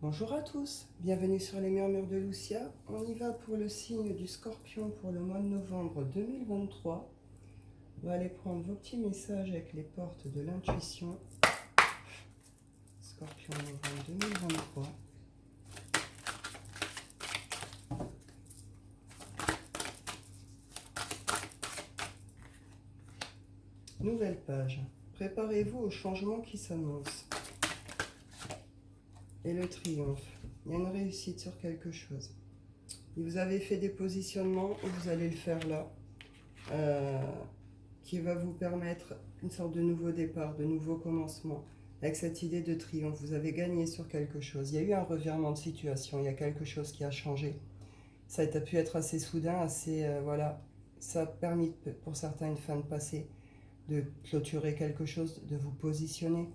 Bonjour à tous, bienvenue sur les murmures de Lucia. On y va pour le signe du Scorpion pour le mois de novembre 2023. On va aller prendre vos petits messages avec les portes de l'intuition. Scorpion novembre 2023. Nouvelle page. Préparez-vous au changement qui s'annonce. Et le triomphe. Il y a une réussite sur quelque chose. Et vous avez fait des positionnements, et vous allez le faire là. Qui va vous permettre une sorte de nouveau départ, de nouveau commencement. Avec cette idée de triomphe, vous avez gagné sur quelque chose. Il y a eu un revirement de situation, il y a quelque chose qui a changé. Ça a pu être assez soudain, assez... voilà. Ça a permis pour certains une fin de passé, de clôturer quelque chose, de vous positionner.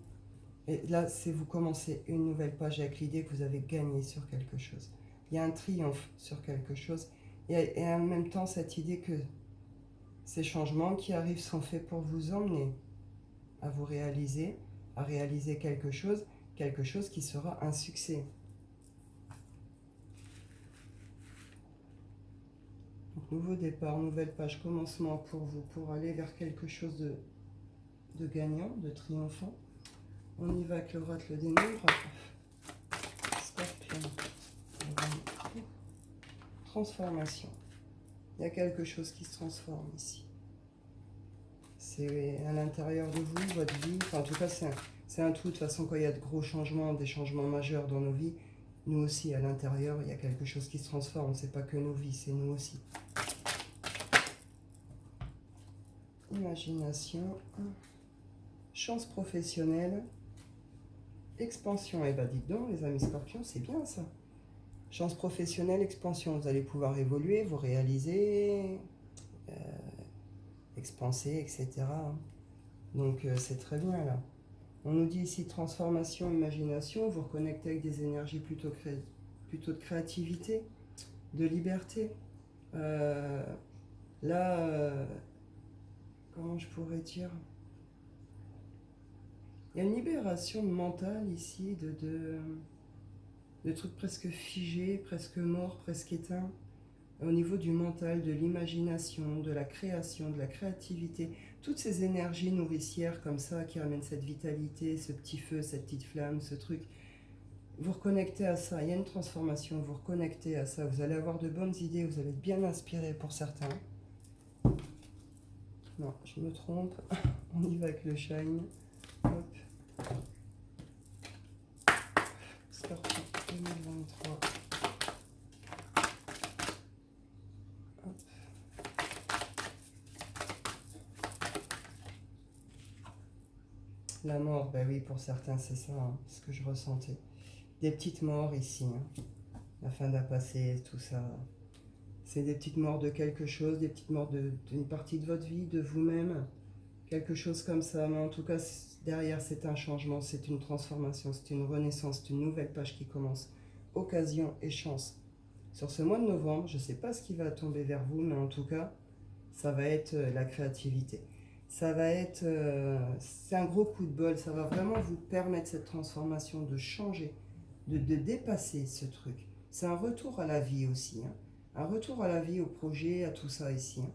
Et là, c'est vous commencez une nouvelle page avec l'idée que vous avez gagné sur quelque chose. Il y a un triomphe sur quelque chose. Et en même temps, cette idée que ces changements qui arrivent sont faits pour vous emmener à vous réaliser, à réaliser quelque chose qui sera un succès. Donc, nouveau départ, nouvelle page, commencement pour vous, pour aller vers quelque chose de gagnant, de triomphant. On y va avec l'oracle des nombres. Scorpion. Transformation. Il y a quelque chose qui se transforme ici. C'est à l'intérieur de vous, votre vie. Enfin, en tout cas, c'est un tout. De toute façon, quand il y a de gros changements, des changements majeurs dans nos vies, nous aussi, à l'intérieur, il y a quelque chose qui se transforme. C'est pas que nos vies, c'est nous aussi. Imagination. Chance professionnelle. Expansion. Eh ben, dites donc, les amis scorpions, c'est bien ça. Chance professionnelle, expansion. Vous allez pouvoir évoluer, vous réaliser, expanser, etc. Donc, c'est très bien là. On nous dit ici transformation, imagination, vous reconnectez avec des énergies plutôt de créativité, de liberté. Comment je pourrais dire? Il y a une libération mentale ici, de trucs presque figés, presque morts, presque éteints. Au niveau du mental, de l'imagination, de la création, de la créativité, toutes ces énergies nourricières comme ça qui amènent cette vitalité, ce petit feu, cette petite flamme, ce truc. Vous reconnectez à ça, il y a une transformation, vous reconnectez à ça, vous allez avoir de bonnes idées, vous allez être bien inspiré pour certains. Non, je me trompe, on y va avec le shine. Hop. Scorpion 2023. Hop. La mort, ben oui, pour certains, c'est ça, hein, ce que je ressentais. Des petites morts ici, hein. La fin d'un passé, tout ça. C'est des petites morts de quelque chose, des petites morts d'une partie de votre vie, de vous-même. Quelque chose comme ça. Mais en tout cas, derrière, c'est un changement, c'est une transformation, c'est une renaissance, c'est une nouvelle page qui commence. Occasion et chance. Sur ce mois de novembre, je ne sais pas ce qui va tomber vers vous, mais en tout cas, ça va être la créativité. Ça va être... c'est un gros coup de bol, ça va vraiment vous permettre cette transformation, de changer, de dépasser ce truc. C'est un retour à la vie aussi, hein. Un retour à la vie, au projet, à tout ça ici, hein.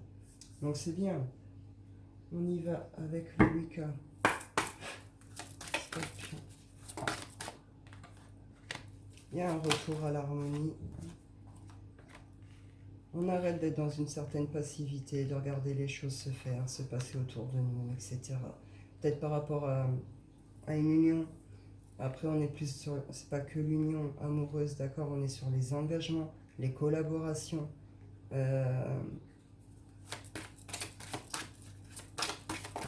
Donc c'est bien. On y va avec le Wicca. Scorpion. Il y a un retour à l'harmonie. On arrête d'être dans une certaine passivité, de regarder les choses se faire, se passer autour de nous, etc. Peut-être par rapport à une union. Après, on est plus sur... C'est pas que l'union amoureuse, d'accord? On est sur les engagements, les collaborations.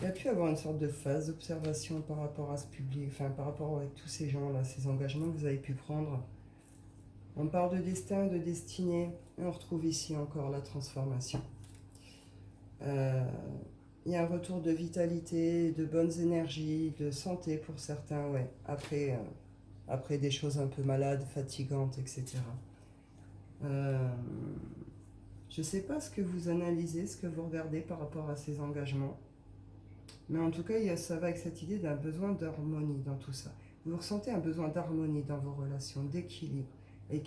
Il y a pu avoir une sorte de phase d'observation par rapport à ce public, enfin par rapport avec tous ces gens-là, ces engagements que vous avez pu prendre. On parle de destin, de destinée, et on retrouve ici encore la transformation. Il y a un retour de vitalité, de bonnes énergies, de santé pour certains, ouais, après des choses un peu malades, fatigantes, etc. Je ne sais pas ce que vous analysez, ce que vous regardez par rapport à ces engagements, mais en tout cas, ça va avec cette idée d'un besoin d'harmonie dans tout ça. Vous ressentez un besoin d'harmonie dans vos relations, d'équilibre. Et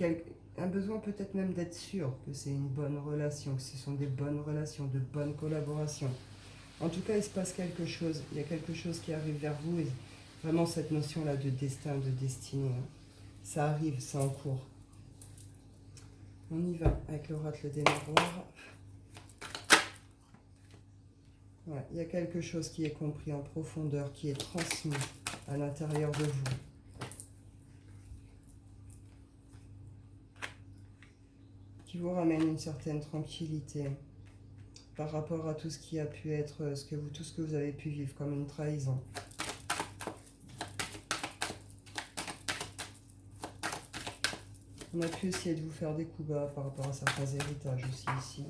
un besoin peut-être même d'être sûr que c'est une bonne relation, que ce sont des bonnes relations, de bonnes collaborations. En tout cas, il se passe quelque chose. Il y a quelque chose qui arrive vers vous. Et vraiment cette notion-là de destin, de destinée. Hein. Ça arrive, c'est en cours. On y va avec l'oracle des miroirs. Ouais, il y a quelque chose qui est compris en profondeur, qui est transmis à l'intérieur de vous. Qui vous ramène une certaine tranquillité par rapport à tout ce qui a pu être, tout ce que vous avez pu vivre comme une trahison. On a pu essayer de vous faire des coups bas par rapport à certains héritages aussi ici.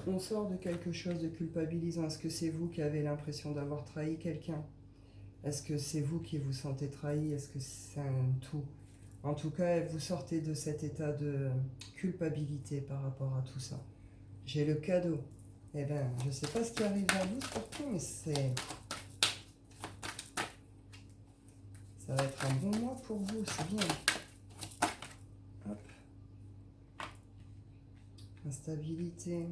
On sort de quelque chose de culpabilisant. Est-ce que c'est vous qui avez l'impression d'avoir trahi quelqu'un? Est-ce que c'est vous qui vous sentez trahi? Est-ce que c'est un tout? En tout cas, vous sortez de cet état de culpabilité par rapport à tout ça. J'ai le cadeau. Eh bien, je ne sais pas ce qui arrive à vous, Scorpion, mais ça va être un bon mois pour vous, c'est bien. Hop. Instabilité.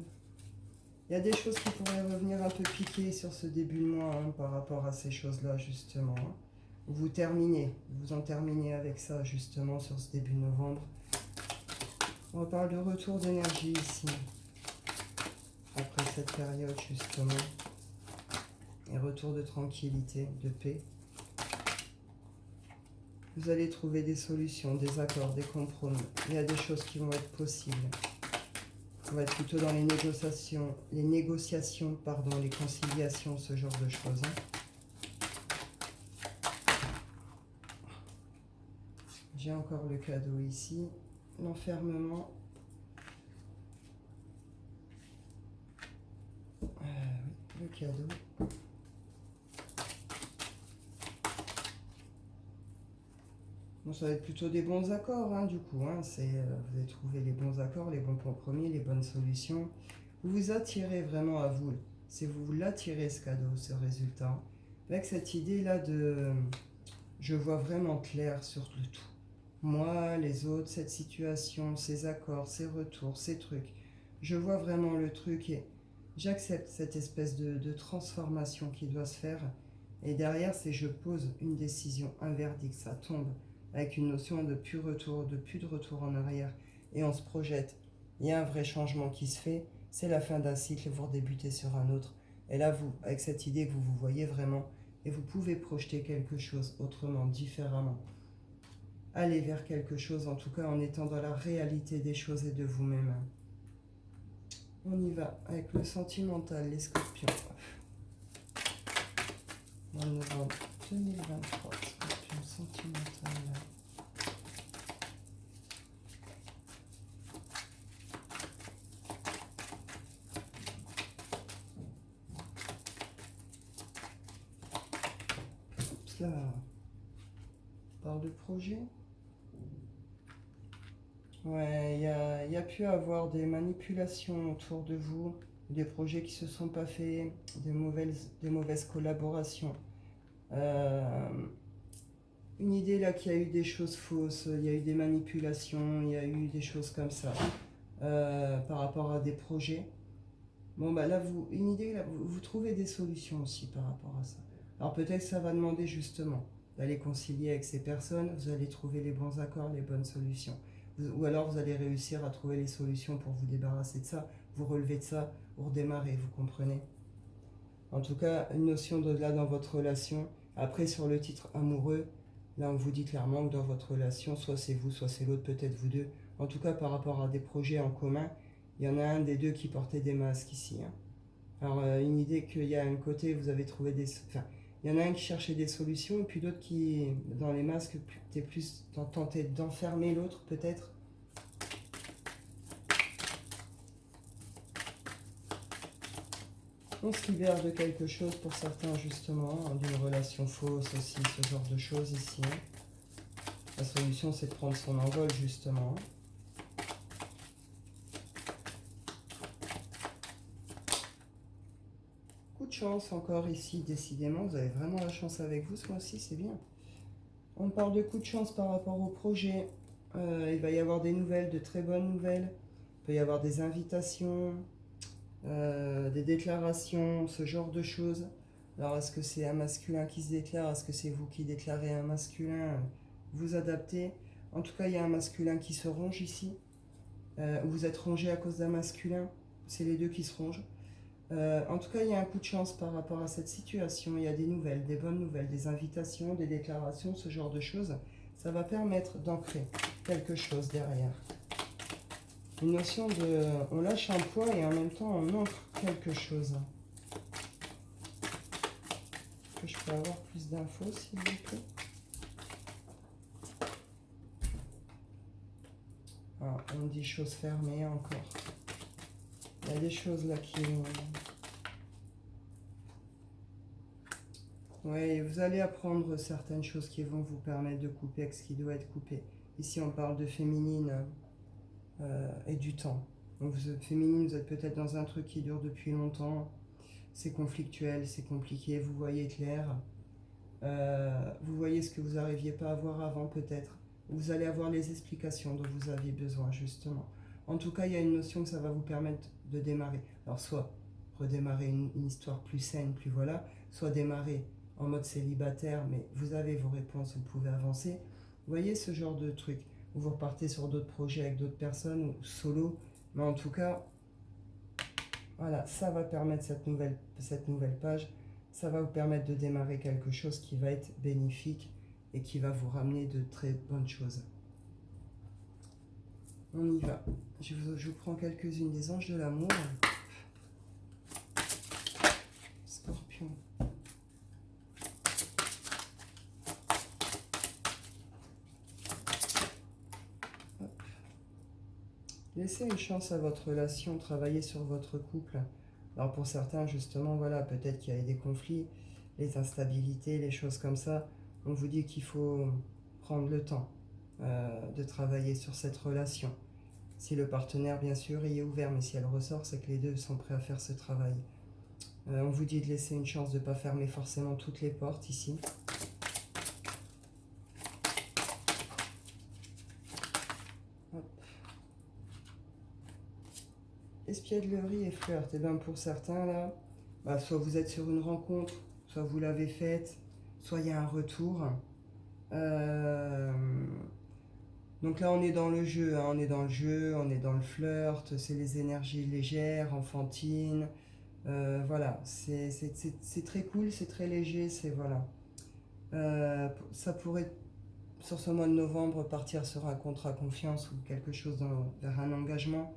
Il y a des choses qui pourraient revenir un peu piquer sur ce début de mois hein, par rapport à ces choses-là, justement. Vous en terminez avec ça, justement, sur ce début novembre. On parle de retour d'énergie ici, après cette période, justement. Et retour de tranquillité, de paix. Vous allez trouver des solutions, des accords, des compromis. Il y a des choses qui vont être possibles. On va être plutôt dans les négociations, les conciliations, ce genre de choses. J'ai encore le cadeau ici. L'enfermement. Oui, le cadeau. Bon, ça va être plutôt des bons accords, hein, du coup. Hein, vous allez trouver les bons accords, les bons compromis, les bonnes solutions. Vous vous attirez vraiment à vous. C'est vous l'attirez, ce cadeau, ce résultat. Avec cette idée-là de... Je vois vraiment clair sur le tout. Moi, les autres, cette situation, ces accords, ces retours, ces trucs. Je vois vraiment le truc et j'accepte cette espèce de transformation qui doit se faire. Et derrière, c'est je pose une décision, un verdict, ça tombe. Avec une notion de plus de retour en arrière. Et on se projette. Il y a un vrai changement qui se fait. C'est la fin d'un cycle, vous redébutez sur un autre. Et là, vous, avec cette idée que vous vous voyez vraiment, et vous pouvez projeter quelque chose autrement, différemment. Aller vers quelque chose, en tout cas en étant dans la réalité des choses et de vous-même. On y va avec le sentimental, les scorpions. En novembre 2023, scorpion sentimental. Là, on parle de projet. Ouais, il y a pu avoir des manipulations autour de vous, des projets qui se sont pas faits, des mauvaises collaborations. Une idée là qu'il y a eu des choses fausses, il y a eu des manipulations, il y a eu des choses comme ça par rapport à des projets. Bon bah là, une idée là, vous trouvez des solutions aussi par rapport à ça. Alors peut-être que ça va demander justement d'aller concilier avec ces personnes, vous allez trouver les bons accords, les bonnes solutions. Ou alors vous allez réussir à trouver les solutions pour vous débarrasser de ça, vous relever de ça, vous redémarrer, vous comprenez? En tout cas, une notion d'au-delà dans votre relation. Après, sur le titre amoureux, là on vous dit clairement que dans votre relation, soit c'est vous, soit c'est l'autre, peut-être vous deux. En tout cas, par rapport à des projets en commun, il y en a un des deux qui portait des masques ici. Hein. Alors, une idée qu'il y a un côté, vous avez trouvé des... Enfin, il y en a un qui cherchait des solutions, et puis l'autre qui, dans les masques, t'es plus tenté d'enfermer l'autre, peut-être. On se libère de quelque chose pour certains, justement, hein, d'une relation fausse aussi, ce genre de choses ici. La solution, c'est de prendre son envol, justement. Coup de chance encore ici, décidément. Vous avez vraiment la chance avec vous ce mois-ci, c'est bien. On parle de coup de chance par rapport au projet. Il va y avoir des nouvelles, de très bonnes nouvelles. Il peut y avoir des invitations, des déclarations, ce genre de choses. Alors, est-ce que c'est un masculin qui se déclare? Est-ce que c'est vous qui déclarez un masculin? Vous adaptez. En tout cas, il y a un masculin qui se ronge ici. Vous êtes rongé à cause d'un masculin. C'est les deux qui se rongent. En tout cas, il y a un coup de chance par rapport à cette situation. Il y a des nouvelles, des bonnes nouvelles, des invitations, des déclarations, ce genre de choses. Ça va permettre d'ancrer quelque chose derrière. Une notion de... On lâche un poids et en même temps, on ancre quelque chose. Est-ce que je peux avoir plus d'infos, s'il vous plaît? Ah, on dit choses fermées encore. Il y a des choses là qui... Oui, vous allez apprendre certaines choses qui vont vous permettre de couper avec ce qui doit être coupé. Ici, on parle de féminine et du temps. Donc, féminine, vous êtes peut-être dans un truc qui dure depuis longtemps. C'est conflictuel, c'est compliqué, vous voyez clair. Vous voyez ce que vous n'arriviez pas à voir avant peut-être. Vous allez avoir les explications dont vous aviez besoin, justement. En tout cas, il y a une notion que ça va vous permettre de démarrer. Alors, soit redémarrer une histoire plus saine, plus voilà, soit démarrer en mode célibataire, mais vous avez vos réponses, vous pouvez avancer. Vous voyez ce genre de truc. Vous repartez sur d'autres projets avec d'autres personnes, ou solo, mais en tout cas, voilà, ça va permettre cette nouvelle page, ça va vous permettre de démarrer quelque chose qui va être bénéfique et qui va vous ramener de très bonnes choses. On y va. Je vous prends quelques-unes des anges de l'amour. Scorpion. Hop. Laissez une chance à votre relation, travaillez sur votre couple. Alors pour certains, justement, voilà, peut-être qu'il y a des conflits, les instabilités, les choses comme ça. On vous dit qu'il faut prendre le temps de travailler sur cette relation. Si le partenaire, bien sûr, y est ouvert, mais si elle ressort, c'est que les deux sont prêts à faire ce travail. On vous dit de laisser une chance de ne pas fermer forcément toutes les portes ici. Hop. Espièglerie et flirt. Et bien pour certains, là, bah, soit vous êtes sur une rencontre, soit vous l'avez faite, soit il y a un retour. Donc là, on est dans le jeu, hein, on est dans le jeu, on est dans le flirt, c'est les énergies légères, enfantines. Voilà, c'est très cool, c'est très léger, c'est voilà. Ça pourrait, sur ce mois de novembre, partir sur un contrat confiance ou quelque chose vers un engagement.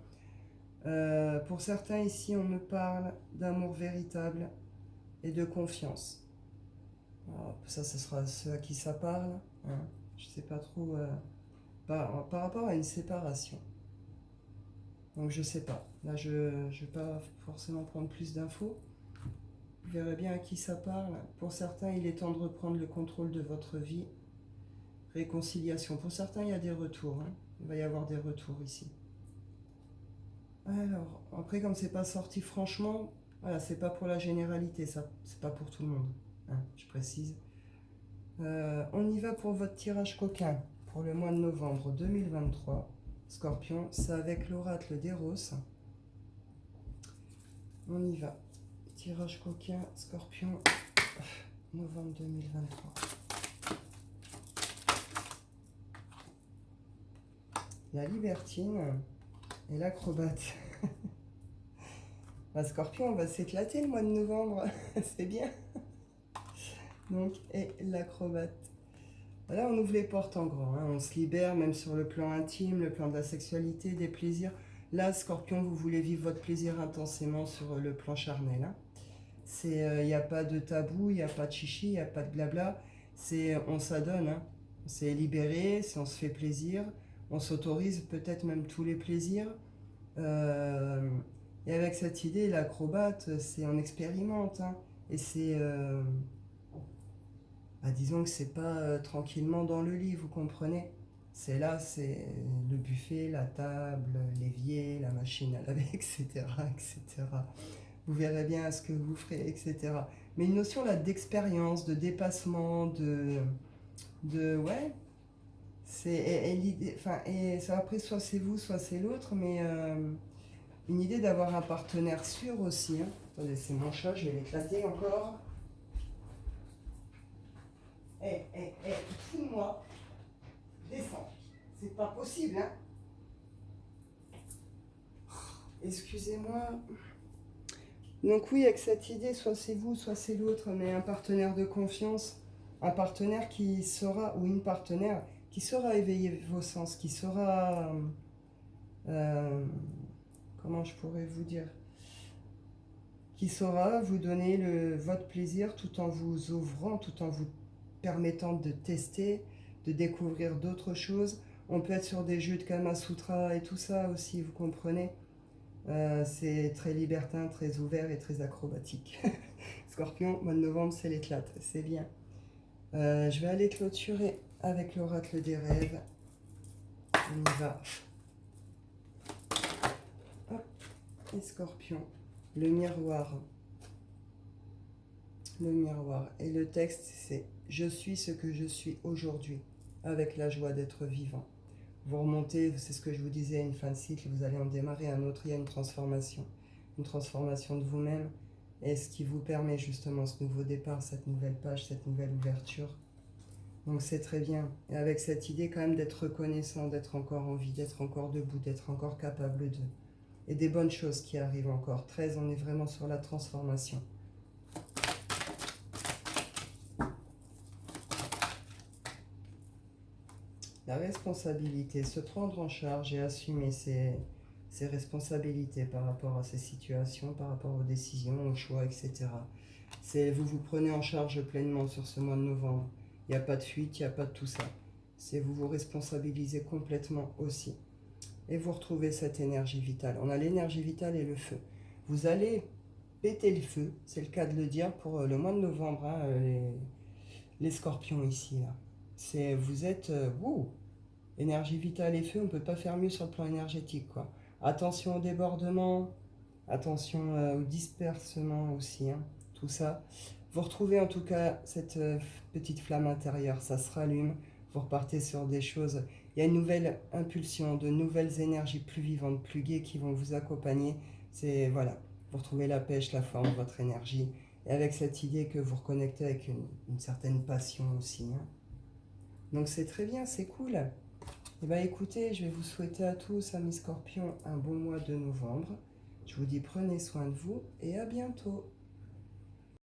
Pour certains ici, on me parle d'amour véritable et de confiance. Alors, ça, ce sera ceux à qui ça parle. Hein. Je sais pas trop par rapport à une séparation. Donc je sais pas. Là, je ne vais pas forcément prendre plus d'infos. Vous verrez bien à qui ça parle. Pour certains, il est temps de reprendre le contrôle de votre vie. Réconciliation. Pour certains, il y a des retours. Hein. Il va y avoir des retours ici. Alors, après, comme c'est pas sorti franchement, voilà, c'est pas pour la généralité, ça, c'est pas pour tout le monde. Hein, je précise. On y va pour votre tirage coquin pour le mois de novembre 2023. Scorpion, c'est avec l'oracle d'Eros. On y va. Tirage coquin, Scorpion, novembre 2023. La libertine et l'acrobate. Bah, Scorpion, on va s'éclater le mois de novembre. C'est bien. Donc, et l'acrobate. Là, on ouvre les portes en grand. Hein. On se libère, même sur le plan intime, le plan de la sexualité, des plaisirs. Là, Scorpion, vous voulez vivre votre plaisir intensément sur le plan charnel. Hein. Il n'y a pas de tabou, il n'y a pas de chichi, il n'y a pas de blabla. On s'adonne. Hein. C'est libéré, on se fait plaisir. On s'autorise peut-être même tous les plaisirs. Et avec cette idée, l'acrobate, on expérimente. Hein. Et disons que c'est pas tranquillement dans le lit, vous comprenez? C'est là, c'est le buffet, la table, l'évier, la machine à laver, etc., etc. vous verrez bien ce que vous ferez, etc. Mais une notion là d'expérience, de dépassement, ouais, et l'idée, enfin, et ça après, soit c'est vous, soit c'est l'autre, mais une idée d'avoir un partenaire sûr aussi. Hein. Attendez, c'est mon chat, je vais l'éclater encore. Fous-moi, descends. C'est pas possible, hein. Excusez-moi. Donc oui, avec cette idée, soit c'est vous, soit c'est l'autre, mais un partenaire de confiance, un partenaire qui saura, ou une partenaire qui saura éveiller vos sens, qui saura, comment je pourrais vous dire, qui saura vous donner votre plaisir tout en vous ouvrant, tout en vous permettant de tester, de découvrir d'autres choses. On peut être sur des jeux de Kama Sutra et tout ça aussi, vous comprenez. C'est très libertin, très ouvert et très acrobatique. Scorpion, mois de novembre, c'est l'éclate, c'est bien. Je vais aller clôturer avec l'oracle des rêves. On y va. Hop, et Scorpion, le miroir. Le miroir. Et le texte, c'est « Je suis ce que je suis aujourd'hui, avec la joie d'être vivant ». Vous remontez, c'est ce que je vous disais, à une fin de cycle, vous allez en démarrer un autre, il y a une transformation de vous-même, et ce qui vous permet justement ce nouveau départ, cette nouvelle page, cette nouvelle ouverture. Donc c'est très bien, et avec cette idée quand même d'être reconnaissant, d'être encore en vie, d'être encore debout, d'être encore capable de, et des bonnes choses qui arrivent encore. 13, on est vraiment sur la transformation. La responsabilité, se prendre en charge et assumer ses responsabilités par rapport à ces situations, par rapport aux décisions, aux choix, etc. Vous vous prenez en charge pleinement sur ce mois de novembre. Il n'y a pas de fuite, il n'y a pas de tout ça. Vous vous responsabilisez complètement aussi. Et vous retrouvez cette énergie vitale. On a l'énergie vitale et le feu. Vous allez péter le feu, c'est le cas de le dire, pour le mois de novembre, hein, les scorpions ici. Là. Vous êtes... énergie vitale et feu, on ne peut pas faire mieux sur le plan énergétique, quoi. Attention au débordement, attention au dispersement aussi, hein, tout ça. Vous retrouvez en tout cas cette petite flamme intérieure, ça se rallume, vous repartez sur des choses. Il y a une nouvelle impulsion, de nouvelles énergies plus vivantes, plus gaies qui vont vous accompagner. Voilà, vous retrouvez la pêche, la forme, votre énergie. Et avec cette idée que vous reconnectez avec une certaine passion aussi. Hein. Donc c'est très bien, c'est cool. Eh bien écoutez, je vais vous souhaiter à tous, amis scorpions, un bon mois de novembre. Je vous dis prenez soin de vous et à bientôt.